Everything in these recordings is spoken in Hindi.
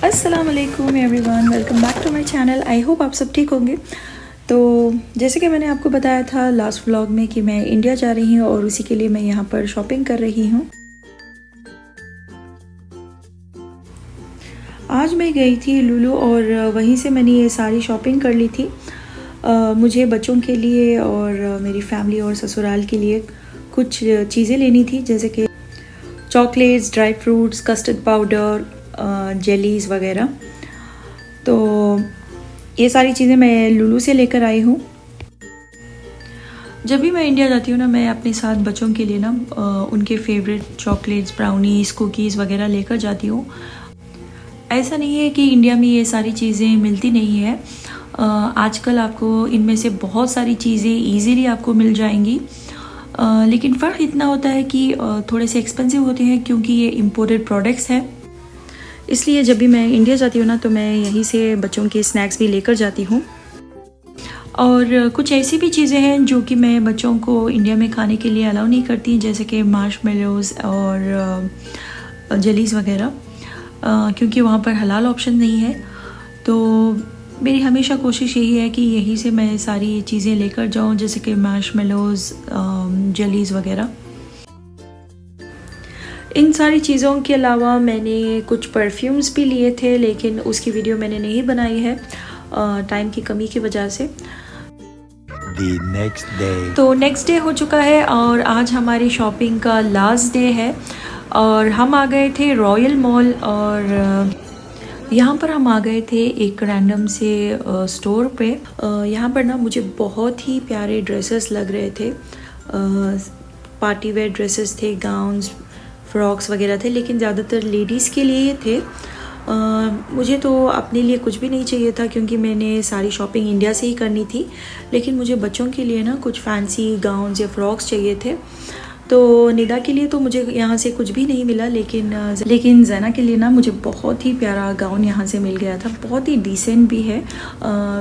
अस्सलाम वालेकुम everyone, welcome back to my channel. I hope आप सब ठीक होंगे। तो जैसे कि मैंने आपको बताया था लास्ट व्लॉग में कि मैं इंडिया जा रही हूँ और उसी के लिए मैं यहाँ पर शॉपिंग कर रही हूँ। आज मैं गई थी लुलु और वहीं से मैंने ये सारी शॉपिंग कर ली थी। मुझे बच्चों के लिए और मेरी फैमिली और ससुराल के लिए कुछ चीज़ें लेनी थी, जैसे कि chocolates, dry fruits, custard powder, jellies वगैरह। तो ये सारी चीज़ें मैं लुलु से लेकर आई हूँ। जब भी मैं इंडिया जाती हूँ ना, मैं अपने साथ बच्चों के लिए ना उनके फेवरेट चॉकलेट्स, ब्राउनीज़, कुकीज़ वगैरह लेकर जाती हूँ। ऐसा नहीं है कि इंडिया में ये सारी चीज़ें मिलती नहीं है। आजकल आपको इनमें से बहुत सारी चीज़ें ईज़िली आपको मिल जाएंगी। लेकिन फ़र्क इतना होता है कि थोड़े से एक्सपेंसिव होते हैं क्योंकि ये इम्पोर्टेड प्रोडक्ट्स हैं। इसलिए जब भी मैं इंडिया जाती हूँ ना, तो मैं यहीं से बच्चों के स्नैक्स भी लेकर जाती हूँ। और कुछ ऐसी भी चीज़ें हैं जो कि मैं बच्चों को इंडिया में खाने के लिए अलाउ नहीं करती, जैसे कि मार्शमेलोज़ और जेलीज़ वगैरह, क्योंकि वहाँ पर हलाल ऑप्शन नहीं है। तो मेरी हमेशा कोशिश यही है कि यहीं से मैं सारी चीज़ें लेकर जाऊँ, जैसे कि मार्शमेलोज़, जेलीज़ वगैरह। इन सारी चीज़ों के अलावा मैंने कुछ परफ्यूम्स भी लिए थे, लेकिन उसकी वीडियो मैंने नहीं बनाई है टाइम की कमी की वजह से। तो नेक्स्ट डे हो चुका है और आज हमारी शॉपिंग का लास्ट डे है और हम आ गए थे रॉयल मॉल। और यहाँ पर हम आ गए थे एक रैंडम से स्टोर पे। यहाँ पर ना मुझे बहुत ही प्यारे ड्रेसेस लग रहे थे। पार्टी वेयर ड्रेसेस थे, गाउन्स, फ्रॉक्स वगैरह थे, लेकिन ज़्यादातर लेडीज़ के लिए थे। मुझे तो अपने लिए कुछ भी नहीं चाहिए था क्योंकि मैंने सारी शॉपिंग इंडिया से ही करनी थी। लेकिन मुझे बच्चों के लिए ना कुछ फैंसी गाउन्स या फ्रॉक्स चाहिए थे। तो निदा के लिए तो मुझे यहाँ से कुछ भी नहीं मिला, लेकिन ज़ैना के लिए ना मुझे बहुत ही प्यारा गाउन यहाँ से मिल गया था। बहुत ही डिसेंट भी है।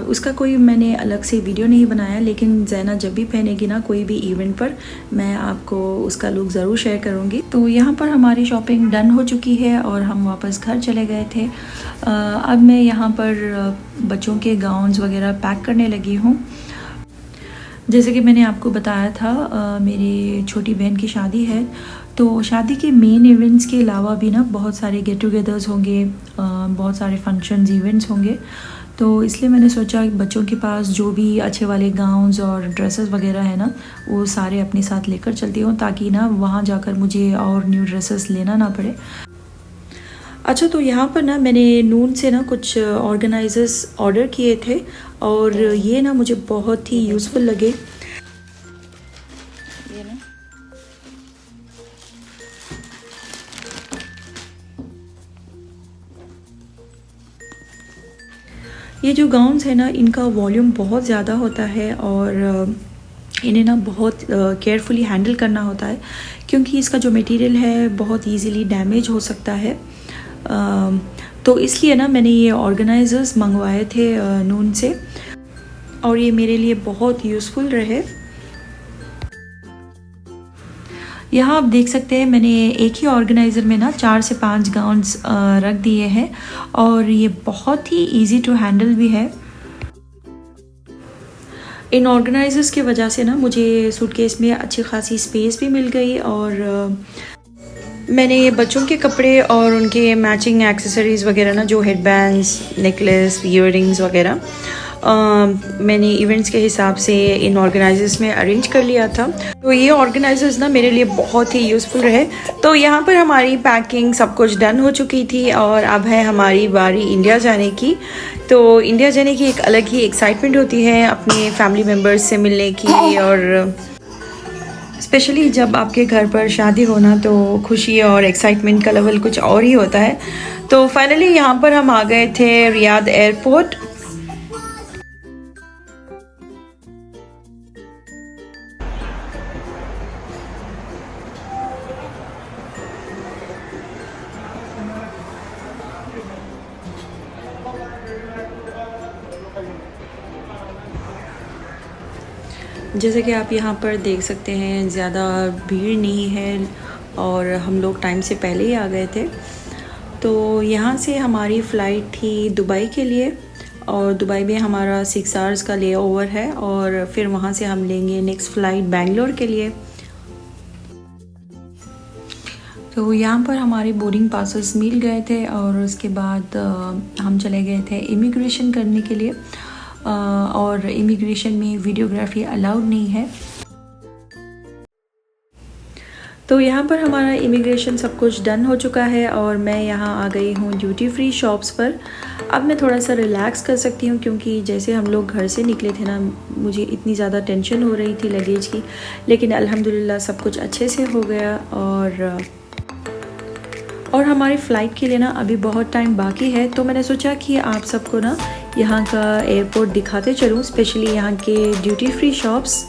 उसका कोई मैंने अलग से वीडियो नहीं बनाया, लेकिन ज़ैना जब भी पहनेगी ना कोई भी इवेंट पर, मैं आपको उसका लुक ज़रूर शेयर करूँगी। तो यहाँ पर हमारी शॉपिंग डन हो चुकी है और हम वापस घर चले गए थे। अब मैं यहाँ पर बच्चों के गाउन्स वगैरह पैक करने लगी हूँ। जैसे कि मैंने आपको बताया था मेरी छोटी बहन की शादी है, तो शादी के मेन इवेंट्स के अलावा भी ना बहुत सारे गेट टुगेदर्स होंगे, बहुत सारे फंक्शंस, इवेंट्स होंगे। तो इसलिए मैंने सोचा कि बच्चों के पास जो भी अच्छे वाले गाउन्स और ड्रेसेस वगैरह है ना, वो सारे अपने साथ लेकर चलती हूँ, ताकि ना वहाँ जाकर मुझे और न्यू ड्रेसेस लेना ना पड़े। अच्छा, तो यहाँ पर ना मैंने नून से ना कुछ ऑर्गेनाइजर्स ऑर्डर किए थे और ये ना मुझे बहुत ही यूज़फुल लगे। ये ना ये जो गाउन्स है ना, इनका वॉल्यूम बहुत ज़्यादा होता है और इन्हें ना बहुत केयरफुली हैंडल करना होता है, क्योंकि इसका जो मटेरियल है बहुत इजीली डैमेज हो सकता है। तो इसलिए ना मैंने ये ऑर्गेनाइजर्स मंगवाए थे नून से और ये मेरे लिए बहुत यूज़फुल रहे। यहाँ आप देख सकते हैं मैंने एक ही ऑर्गेनाइज़र में ना 4 से 5 गाउन्स रख दिए हैं और ये बहुत ही इजी टू हैंडल भी है। इन ऑर्गेनाइजर्स की वजह से ना मुझे सूटकेस में अच्छी खासी स्पेस भी मिल गई और मैंने ये बच्चों के कपड़े और उनके मैचिंग एक्सेसरीज़ वगैरह ना, जो हेडबैंड्स, नेकलेस, ईयररिंग्स वगैरह, मैंने इवेंट्स के हिसाब से इन ऑर्गेनाइजर्स में अरेंज कर लिया था। तो ये ऑर्गेनाइजर्स ना मेरे लिए बहुत ही यूज़फुल रहे। तो यहाँ पर हमारी पैकिंग सब कुछ डन हो चुकी थी और अब है हमारी बारी इंडिया जाने की। तो इंडिया जाने की एक अलग ही एक्साइटमेंट होती है अपने फैमिली मेम्बर्स से मिलने की, और स्पेशली जब आपके घर पर शादी होना तो खुशी और एक्साइटमेंट का लेवल कुछ और ही होता है। तो फाइनली यहाँ पर हम आ गए थे रियाद एयरपोर्ट। जैसे कि आप यहाँ पर देख सकते हैं, ज़्यादा भीड़ नहीं है और हम लोग टाइम से पहले ही आ गए थे। तो यहाँ से हमारी फ़्लाइट थी दुबई के लिए और दुबई में हमारा 6 आवर्स का ले ओवर है और फिर वहाँ से हम लेंगे नेक्स्ट फ़्लाइट बेंगलोर के लिए। तो यहाँ पर हमारे बोर्डिंग पासेस मिल गए थे और उसके बाद हम चले गए थे इमिग्रेशन करने के लिए और इमिग्रेशन में वीडियोग्राफी अलाउड नहीं है। तो यहाँ पर हमारा इमिग्रेशन सब कुछ डन हो चुका है और मैं यहाँ आ गई हूँ ड्यूटी फ्री शॉप्स पर। अब मैं थोड़ा सा रिलैक्स कर सकती हूँ क्योंकि जैसे हम लोग घर से निकले थे ना, मुझे इतनी ज़्यादा टेंशन हो रही थी लगेज की, लेकिन अल्हम्दुलिल्लाह सब कुछ अच्छे से हो गया। और हमारी फ़्लाइट के लिए ना अभी बहुत टाइम बाकी है, तो मैंने सोचा कि आप सबको ना यहाँ का एयरपोर्ट दिखाते चलूँ, स्पेशली यहाँ के ड्यूटी फ्री शॉप्स।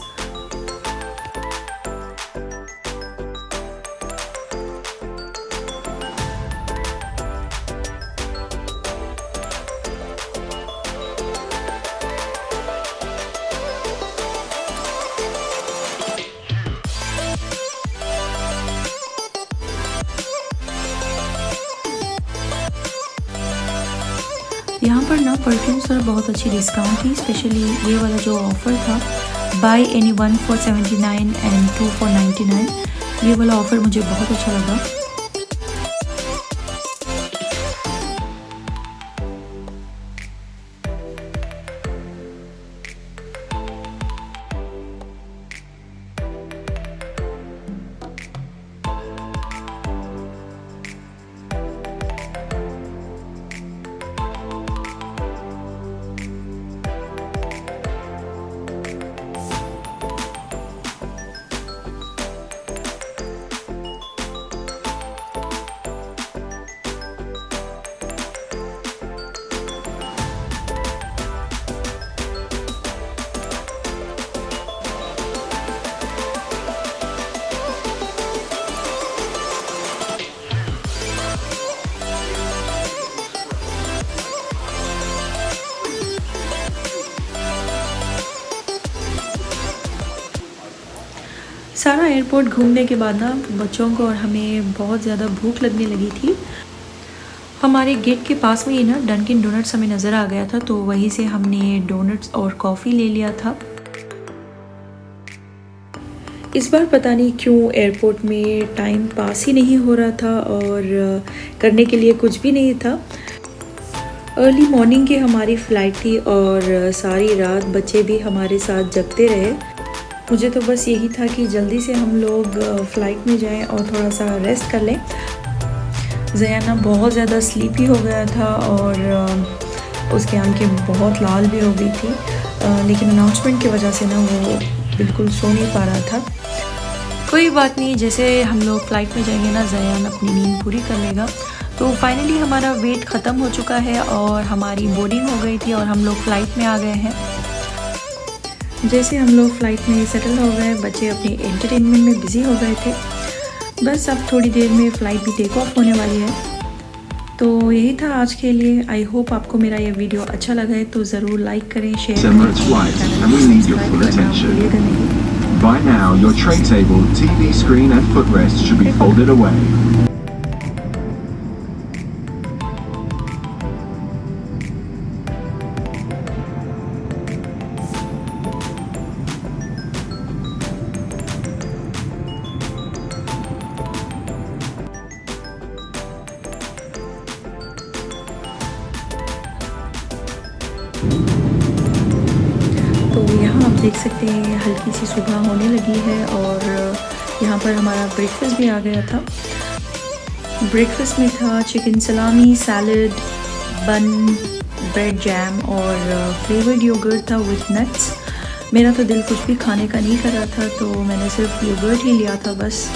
यहाँ पर ना परफ्यूम्स पर बहुत अच्छी डिस्काउंट थी, स्पेशली ये वाला जो ऑफ़र था by any 1 for 79 and 2 for 99, ये वाला ऑफ़र मुझे बहुत अच्छा लगा। सारा एयरपोर्ट घूमने के बाद ना बच्चों को और हमें बहुत ज़्यादा भूख लगने लगी थी। हमारे गेट के पास में ही ना डंकिन डोनट्स हमें नज़र आ गया था, तो वहीं से हमने डोनट्स और कॉफ़ी ले लिया था। इस बार पता नहीं क्यों एयरपोर्ट में टाइम पास ही नहीं हो रहा था और करने के लिए कुछ भी नहीं था। अर्ली मॉर्निंग की हमारी फ़्लाइट थी और सारी रात बच्चे भी हमारे साथ जगते रहे। मुझे तो बस यही था कि जल्दी से हम लोग फ़्लाइट में जाएं और थोड़ा सा रेस्ट कर लें। ज़याना बहुत ज़्यादा स्लीपी हो गया था और उसकी आंखें बहुत लाल भी हो गई थी, लेकिन अनाउंसमेंट की वजह से ना वो बिल्कुल सो नहीं पा रहा था। कोई बात नहीं, जैसे हम लोग फ़्लाइट में जाएंगे ना ज़यान अपनी नींद पूरी कर लेगा। तो फाइनली हमारा वेट ख़त्म हो चुका है और हमारी बोर्डिंग हो गई थी और हम लोग फ़्लाइट में आ गए हैं। जैसे हम लोग फ़्लाइट में सेटल हो गए, बच्चे अपने एंटरटेनमेंट में बिज़ी हो गए थे। बस अब थोड़ी देर में फ़्लाइट भी टेक ऑफ होने वाली है। तो यही था आज के लिए। आई होप आपको मेरा ये वीडियो अच्छा लगा है तो ज़रूर लाइक करें, शेयर करें, सब्सक्राइब करना भूलिएगा नहीं। By now, your tray table, TV screen and footrest should be folded away. तो यहाँ आप देख सकते हैं हल्की सी सुबह होने लगी है और यहाँ पर हमारा ब्रेकफास्ट भी आ गया था। ब्रेकफास्ट में था चिकन सलामी, सैलड, बन, ब्रेड जैम और फ्लेवर्ड योगर्ट था विथ नट्स। मेरा तो दिल कुछ भी खाने का नहीं कर रहा था, तो मैंने सिर्फ योगर्ट ही लिया था बस।